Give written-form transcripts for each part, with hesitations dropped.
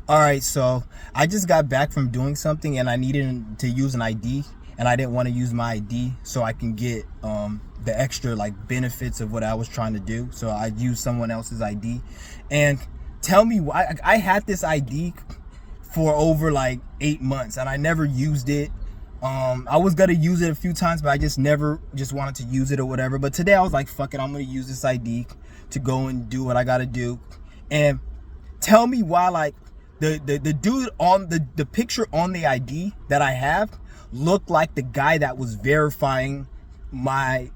All right, so I just got back from doing something and I needed to use an ID, and I didn't want to use my ID so I can get the extra like benefits of what I was trying to do. So I used someone else's ID. And tell me why I had this ID for over like 8 months and I never used it. I was gonna use it a few times, but I just never just wanted to use it or whatever. But today I was like, fuck it, I'm gonna use this ID to go and do what I gotta do. And tell me why like the dude on the picture on the ID that I have looked like the guy that was verifying the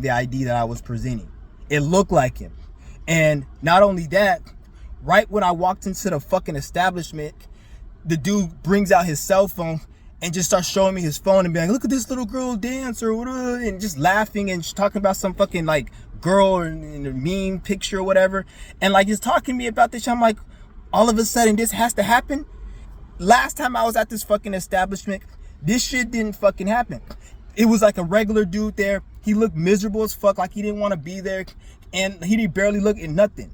ID that I was presenting. It looked like him. And not only that, right when I walked into the fucking establishment, the dude brings out his cell phone and just starts showing me his phone and being like, look at this little girl dance or whatever, and just laughing and just talking about some fucking like girl in a meme picture or whatever. And like he's talking to me about this. I'm like, all of a sudden this has to happen. Last time I was at this fucking establishment, this shit didn't fucking happen. It was like a regular dude there. He looked miserable as fuck, like he didn't want to be there, and he barely looked at nothing.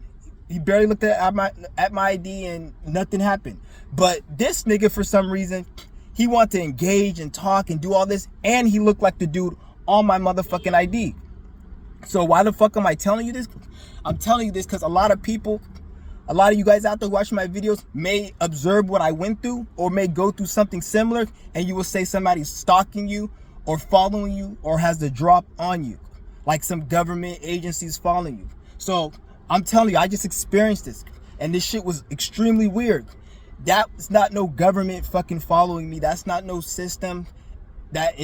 He barely looked at my ID and nothing happened. But this nigga, for some reason, he wanted to engage and talk and do all this, and he looked like the dude on my motherfucking ID. So why the fuck am I telling you this? I'm telling you this because a lot of you guys out there watching my videos may observe what I went through or may go through something similar, and you will say somebody's stalking you or following you or has the drop on you, like some government agencies following you. So I'm telling you, I just experienced this, and this shit was extremely weird. That's not no government fucking following me. That's not no system that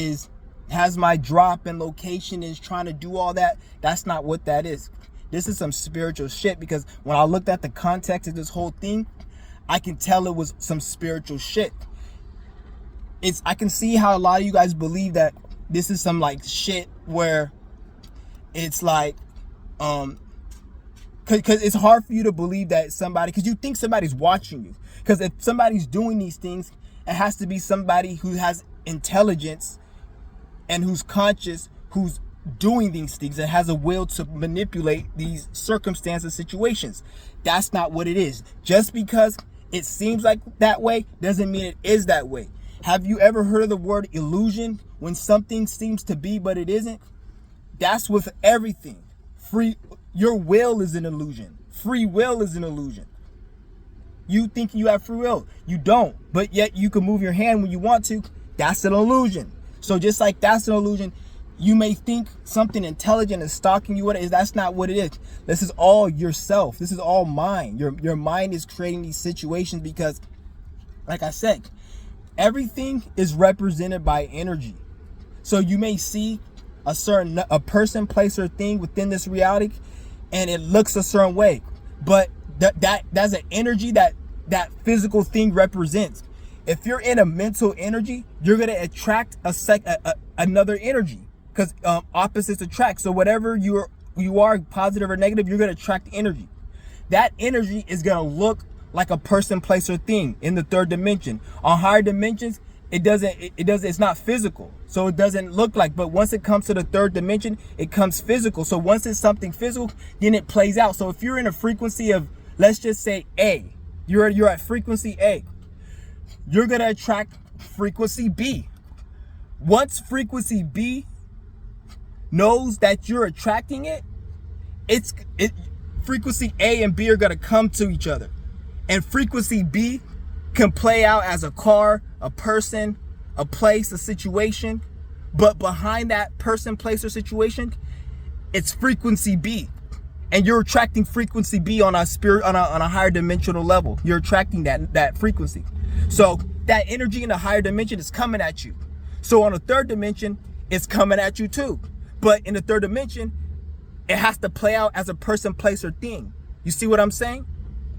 has my drop and location and is trying to do all that. That's not what that is. This is some spiritual shit, because when I looked at the context of this whole thing, I can tell it was some spiritual shit. I can see how a lot of you guys believe that this is some like shit where it's like, because it's hard for you to believe that somebody, because you think somebody's watching you. Because if somebody's doing these things, it has to be somebody who has intelligence and who's conscious, who's doing these things and has a will to manipulate these circumstances, situations. That's not what it is. Just because it seems like that way doesn't mean it is that way. Have you ever heard of the word illusion? When something seems to be but it isn't? That's with everything. Your will is an illusion. Free will is an illusion. You think you have free will. You don't. But yet you can move your hand when you want to. That's an illusion. So just like that's an illusion, you may think something intelligent is stalking you. What it is, that's not what it is. This is all yourself. This is all mind. Your mind is creating these situations because, like I said, everything is represented by energy. So you may see a person, place, or thing within this reality, and it looks a certain way, but that's an energy that physical thing represents. If you're in a mental energy, you're gonna attract another energy, because opposites attract. So whatever you are, positive or negative, you're gonna attract energy. That energy is gonna look like a person, place, or thing in the third dimension. On higher dimensions, it's not physical, so it doesn't look like. But once it comes to the third dimension, it comes physical. So once it's something physical, then it plays out. So if you're in a frequency of, let's just say A, you're at frequency A, you're gonna attract frequency B. Once frequency B knows that you're attracting it, frequency A and B are gonna come to each other. And frequency B can play out as a car, a person, a place, a situation. But behind that person, place, or situation, it's frequency B. And you're attracting frequency B on a higher dimensional level. You're attracting that frequency. So that energy in the higher dimension is coming at you. So on the third dimension, it's coming at you too. But in the third dimension, it has to play out as a person, place, or thing. You see what I'm saying?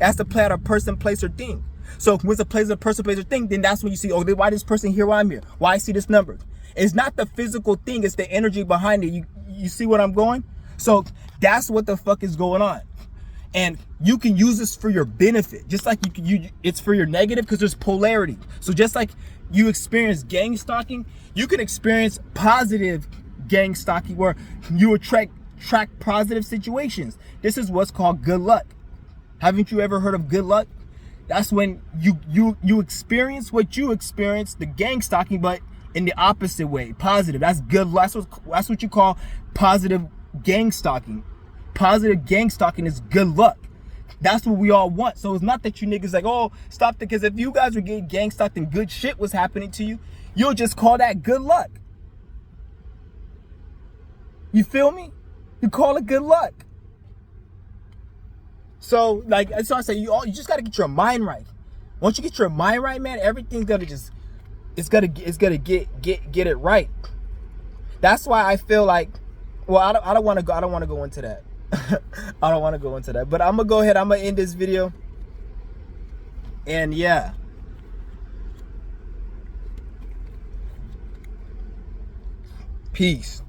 It has to play out a person, place, or thing. So when it plays a person, place, or thing, then that's when you see, oh, why this person here, why I'm here? Why I see this number? It's not the physical thing, it's the energy behind it. You see what I'm going? So that's what the fuck is going on. And you can use this for your benefit. Just like it's for your negative, because there's polarity. So just like you experience gang stalking, you can experience positive gang stalking where you attract positive situations. This is what's called good luck. Haven't you ever heard of good luck? That's when you experience what you experience, the gang stalking, but in the opposite way, positive. That's good. That's what you call positive gang stalking. Positive gang stalking is good luck. That's what we all want. So it's not that you niggas like, oh, stop it. Because if you guys were getting gang stalked and good shit was happening to you, you'll just call that good luck. You feel me? You call it good luck. So like, that's why I say you just gotta get your mind right. Once you get your mind right, man, everything's gonna it's gonna get it right. That's why I feel like, well, I don't want to go into that. I don't want to go into that. But I'm gonna go ahead. I'm gonna end this video. And yeah. Peace.